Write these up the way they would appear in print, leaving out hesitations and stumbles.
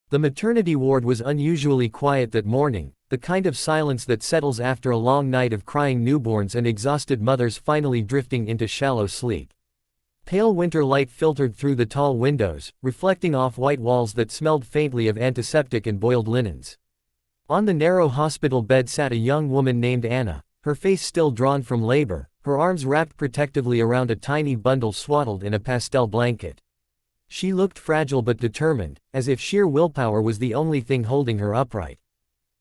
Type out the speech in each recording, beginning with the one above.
The maternity ward was unusually quiet that morning, the kind of silence that settles after a long night of crying newborns and exhausted mothers finally drifting into shallow sleep. Pale winter light filtered through the tall windows, reflecting off white walls that smelled faintly of antiseptic and boiled linens. On the narrow hospital bed sat a young woman named Anna, her face still drawn from labor, her arms wrapped protectively around a tiny bundle swaddled in a pastel blanket. She looked fragile but determined, as if sheer willpower was the only thing holding her upright.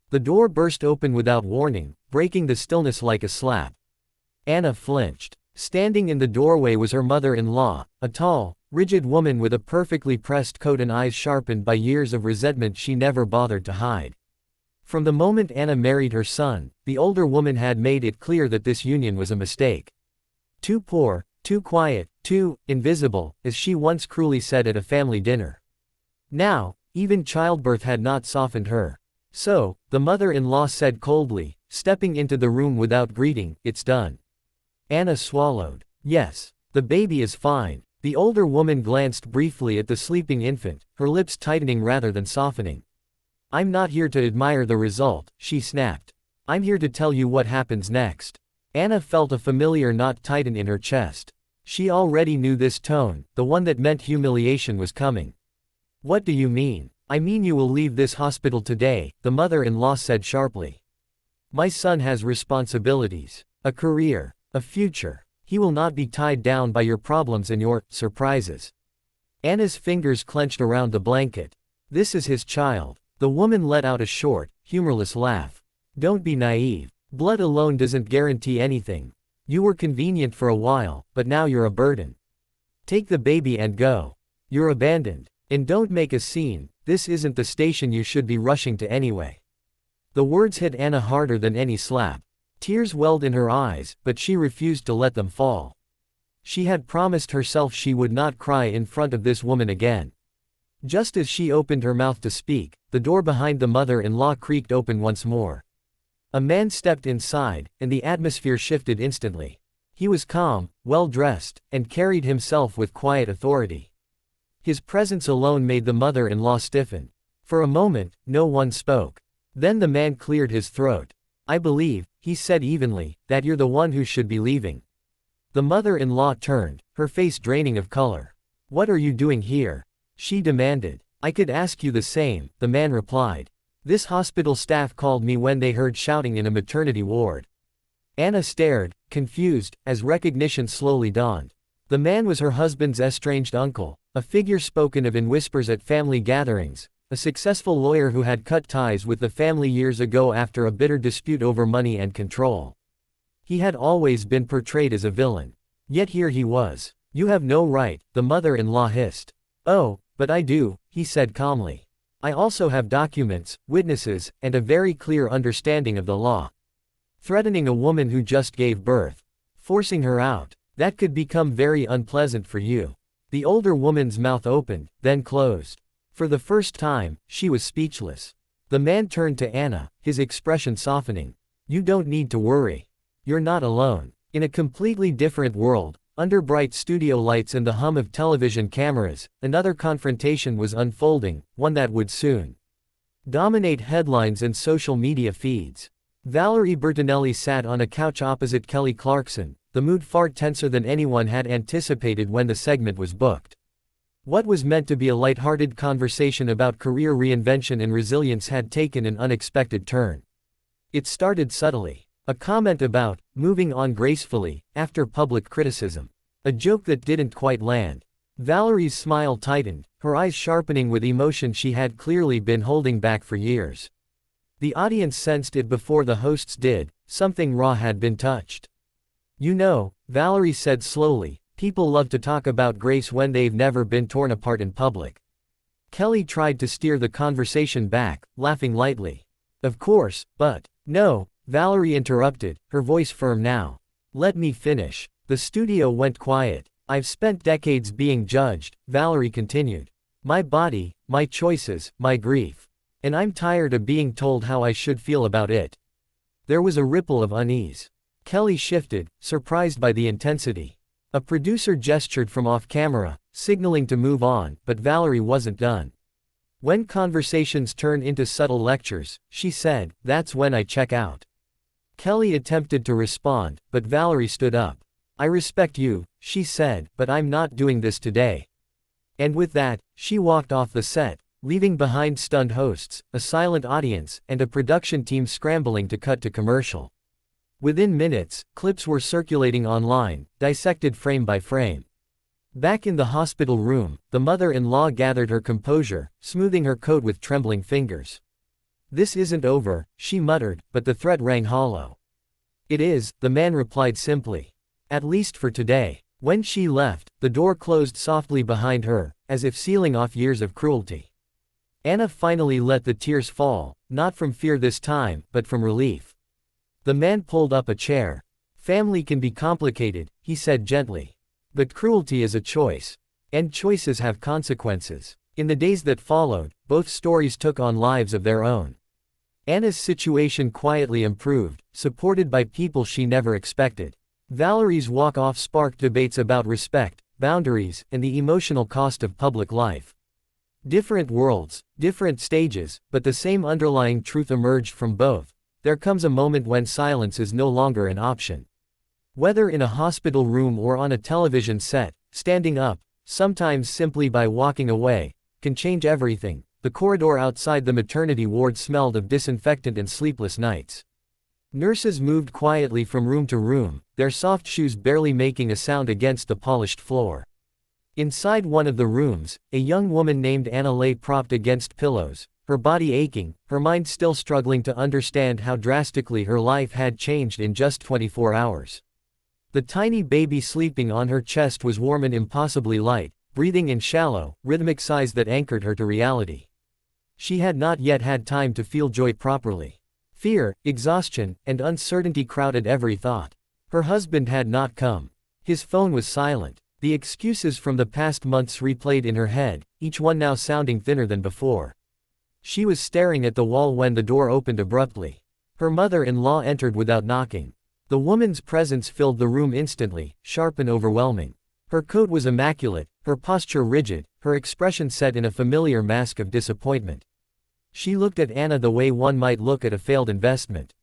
The door burst open without warning, breaking the stillness like a slap. Anna flinched. Standing in the doorway was her mother-in-law, a tall, rigid woman with a perfectly pressed coat and eyes sharpened by years of resentment she never bothered to hide. From the moment Anna married her son, the older woman had made it clear that this union was a mistake. Too poor, too quiet, too invisible, as she once cruelly said at a family dinner. Now, even childbirth had not softened her. So, the mother-in-law said coldly, stepping into the room without greeting, "It's done." Anna swallowed. "Yes. The baby is fine." The older woman glanced briefly at the sleeping infant, her lips tightening rather than softening. "I'm not here to admire the result," she snapped. "I'm here to tell you what happens next." Anna felt a familiar knot tighten in her chest. She already knew this tone, the one that meant humiliation was coming. "What do you mean?" "I mean you will leave this hospital today," the mother-in-law said sharply. "My son has responsibilities. A career. A future. He will not be tied down by your problems and your surprises." Anna's fingers clenched around the blanket. "This is his child." The woman let out a short, humorless laugh. "Don't be naive. Blood alone doesn't guarantee anything. You were convenient for a while, but now you're a burden. Take the baby and go. You're abandoned. And don't make a scene, this isn't the station you should be rushing to anyway." The words hit Anna harder than any slap. Tears welled in her eyes, but she refused to let them fall. She had promised herself she would not cry in front of this woman again. Just as she opened her mouth to speak, the door behind the mother-in-law creaked open once more. A man stepped inside, and the atmosphere shifted instantly. He was calm, well-dressed, and carried himself with quiet authority. His presence alone made the mother-in-law stiffen. For a moment, no one spoke. Then the man cleared his throat. "I believe," he said evenly, "that you're the one who should be leaving." The mother-in-law turned, her face draining of color. "What are you doing here?" she demanded. "I could ask you the same," the man replied. "This hospital staff called me when they heard shouting in a maternity ward." Anna stared, confused, as recognition slowly dawned. The man was her husband's estranged uncle, a figure spoken of in whispers at family gatherings, a successful lawyer who had cut ties with the family years ago after a bitter dispute over money and control. He had always been portrayed as a villain. Yet here he was. "You have no right," the mother-in-law hissed. "Oh, but I do," he said calmly. "I also have documents, witnesses, and a very clear understanding of the law. Threatening a woman who just gave birth, forcing her out, that could become very unpleasant for you." The older woman's mouth opened, then closed. For the first time, she was speechless. The man turned to Anna, his expression softening. "You don't need to worry. You're not alone." In a completely different world, under bright studio lights and the hum of television cameras, another confrontation was unfolding, one that would soon dominate headlines and social media feeds. Valerie Bertinelli sat on a couch opposite Kelly Clarkson, the mood far tenser than anyone had anticipated when the segment was booked. What was meant to be a lighthearted conversation about career reinvention and resilience had taken an unexpected turn. It started subtly. A comment about moving on gracefully after public criticism. A joke that didn't quite land. Valerie's smile tightened, her eyes sharpening with emotion she had clearly been holding back for years. The audience sensed it before the hosts did, something raw had been touched. "You know," Valerie said slowly, "people love to talk about grace when they've never been torn apart in public." Kelly tried to steer the conversation back, laughing lightly. "Of course, but..." "No," Valerie interrupted, her voice firm now. "Let me finish." The studio went quiet. "I've spent decades being judged," Valerie continued. "My body, my choices, my grief. And I'm tired of being told how I should feel about it." There was a ripple of unease. Kelly shifted, surprised by the intensity. A producer gestured from off camera, signaling to move on, but Valerie wasn't done. When conversations turn into subtle lectures, she said, that's when I check out. Kelly attempted to respond, but Valerie stood up. I respect you, she said, but I'm not doing this today. And with that, she walked off the set, leaving behind stunned hosts, a silent audience, and a production team scrambling to cut to commercial. Within minutes, clips were circulating online, dissected frame by frame. Back in the hospital room, the mother-in-law gathered her composure, smoothing her coat with trembling fingers. This isn't over, she muttered, but the threat rang hollow. It is, the man replied simply. At least for today. When she left, the door closed softly behind her, as if sealing off years of cruelty. Anna finally let the tears fall, not from fear this time, but from relief. The man pulled up a chair. Family can be complicated, he said gently. But cruelty is a choice. And choices have consequences. In the days that followed, both stories took on lives of their own. Anna's situation quietly improved, supported by people she never expected. Valerie's walk-off sparked debates about respect, boundaries, and the emotional cost of public life. Different worlds, different stages, but the same underlying truth emerged from both. There comes a moment when silence is no longer an option. Whether in a hospital room or on a television set, standing up, sometimes simply by walking away, can change everything. The corridor outside the maternity ward smelled of disinfectant and sleepless nights. Nurses moved quietly from room to room, their soft shoes barely making a sound against the polished floor. Inside one of the rooms, a young woman named Anna lay propped against pillows, her body aching, her mind still struggling to understand how drastically her life had changed in just 24 hours. The tiny baby sleeping on her chest was warm and impossibly light, breathing in shallow, rhythmic sighs that anchored her to reality. She had not yet had time to feel joy properly. Fear, exhaustion, and uncertainty crowded every thought. Her husband had not come. His phone was silent. The excuses from the past months replayed in her head, each one now sounding thinner than before. She was staring at the wall when the door opened abruptly. Her mother-in-law entered without knocking. The woman's presence filled the room instantly, sharp and overwhelming. Her coat was immaculate, her posture rigid, her expression set in a familiar mask of disappointment. She looked at Anna the way one might look at a failed investment.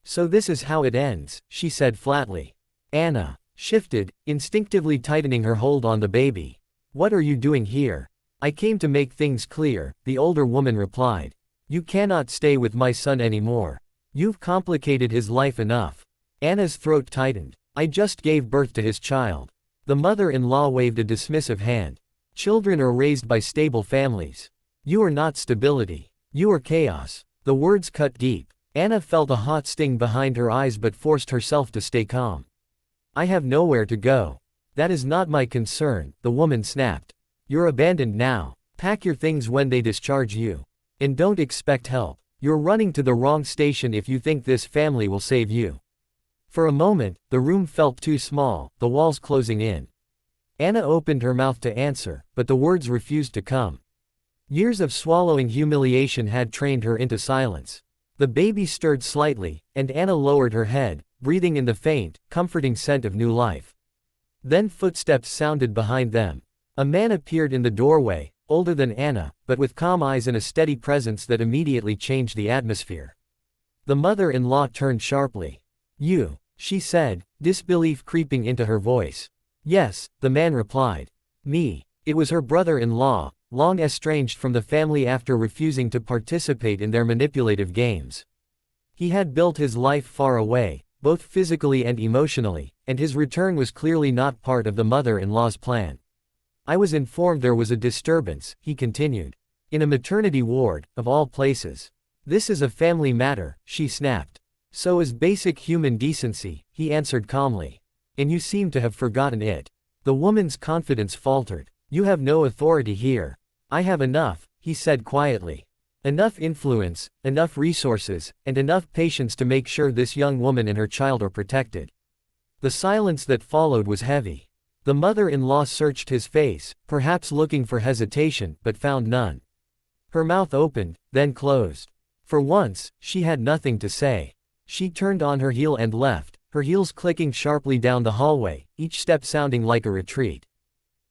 So this is how it ends, she said flatly. Anna shifted, instinctively tightening her hold on the baby. What are you doing here? I came to make things clear, the older woman replied. You cannot stay with my son anymore. You've complicated his life enough. Anna's throat tightened. I just gave birth to his child. The mother-in-law waved a dismissive hand. Children are raised by stable families. You are not stability. You are chaos. The words cut deep. Anna felt a hot sting behind her eyes but forced herself to stay calm. I have nowhere to go. That is not my concern, the woman snapped. You're abandoned now. Pack your things when they discharge you. And don't expect help. You're running to the wrong station if you think this family will save you. For a moment, the room felt too small, the walls closing in. Anna opened her mouth to answer, but the words refused to come. Years of swallowing humiliation had trained her into silence. The baby stirred slightly, and Anna lowered her head, breathing in the faint, comforting scent of new life. Then footsteps sounded behind them. A man appeared in the doorway, older than Anna, but with calm eyes and a steady presence that immediately changed the atmosphere. The mother-in-law turned sharply. You, she said, disbelief creeping into her voice. Yes, the man replied. Me. It was her brother-in-law, long estranged from the family after refusing to participate in their manipulative games. He had built his life far away, both physically and emotionally, and his return was clearly not part of the mother-in-law's plan. I was informed there was a disturbance, he continued. In a maternity ward, of all places. This is a family matter, she snapped. So is basic human decency, he answered calmly. And you seem to have forgotten it. The woman's confidence faltered. You have no authority here. I have enough, he said quietly. Enough influence, enough resources, and enough patience to make sure this young woman and her child are protected. The silence that followed was heavy. The mother-in-law searched his face, perhaps looking for hesitation, but found none. Her mouth opened, then closed. For once, she had nothing to say. She turned on her heel and left, her heels clicking sharply down the hallway, each step sounding like a retreat.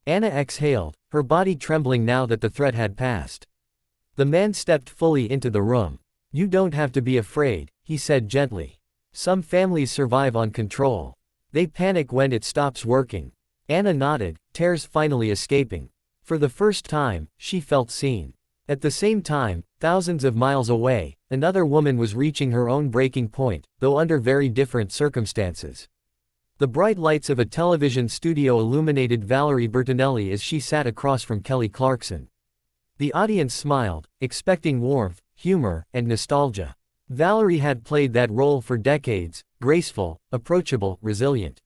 Anna exhaled, her body trembling now that the threat had passed. The man stepped fully into the room. "You don't have to be afraid," he said gently. "Some families survive on control. They panic when it stops working." Anna nodded, tears finally escaping. For the first time, she felt seen. At the same time, thousands of miles away, another woman was reaching her own breaking point, though under very different circumstances. The bright lights of a television studio illuminated Valerie Bertinelli as she sat across from Kelly Clarkson. The audience smiled, expecting warmth, humor, and nostalgia. Valerie had played that role for decades, graceful, approachable, resilient.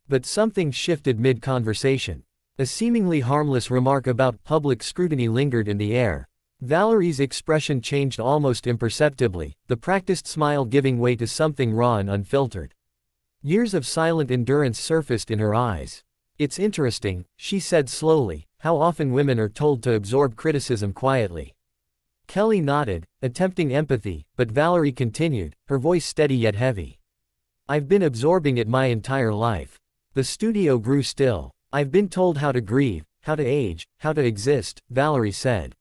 But something shifted mid-conversation. A seemingly harmless remark about public scrutiny lingered in the air. Valerie's expression changed almost imperceptibly, the practiced smile giving way to something raw and unfiltered. Years of silent endurance surfaced in her eyes. "It's interesting," she said slowly, "how often women are told to absorb criticism quietly." Kelly nodded, attempting empathy, but Valerie continued, her voice steady yet heavy. "I've been absorbing it my entire life." The studio grew still. "I've been told how to grieve, how to age, how to exist," Valerie said.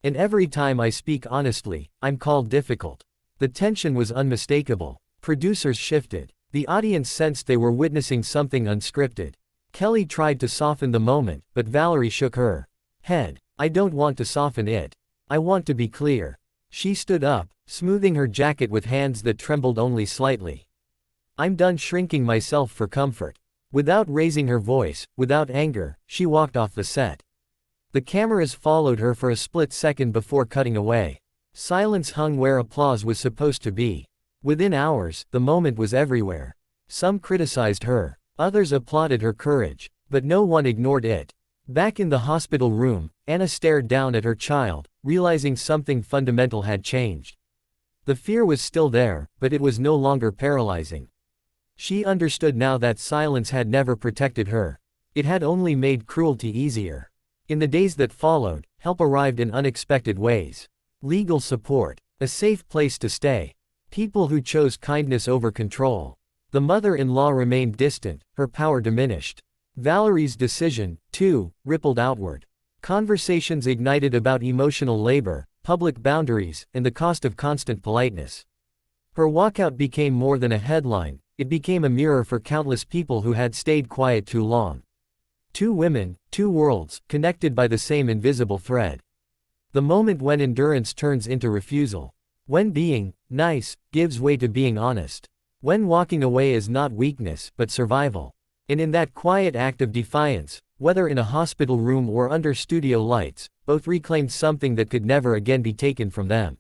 "And every time I speak honestly, I'm called difficult." The tension was unmistakable. Producers shifted. The audience sensed they were witnessing something unscripted. Kelly tried to soften the moment, but Valerie shook her head. "I don't want to soften it. I want to be clear." She stood up, smoothing her jacket with hands that trembled only slightly. "I'm done shrinking myself for comfort." Without raising her voice, without anger, she walked off the set. The cameras followed her for a split second before cutting away. Silence hung where applause was supposed to be. Within hours, the moment was everywhere. Some criticized her. Others applauded her courage. But no one ignored it. Back in the hospital room, Anna stared down at her child, realizing something fundamental had changed. The fear was still there, but it was no longer paralyzing. She understood now that silence had never protected her. It had only made cruelty easier. In the days that followed, help arrived in unexpected ways. Legal support. A safe place to stay. People who chose kindness over control. The mother-in-law remained distant, her power diminished. Valerie's decision, too, rippled outward. Conversations ignited about emotional labor, public boundaries, and the cost of constant politeness. Her walkout became more than a headline. It became a mirror for countless people who had stayed quiet too long. Two women, two worlds, connected by the same invisible thread. The moment when endurance turns into refusal. When being nice gives way to being honest. When walking away is not weakness, but survival. And in that quiet act of defiance, whether in a hospital room or under studio lights, both reclaimed something that could never again be taken from them.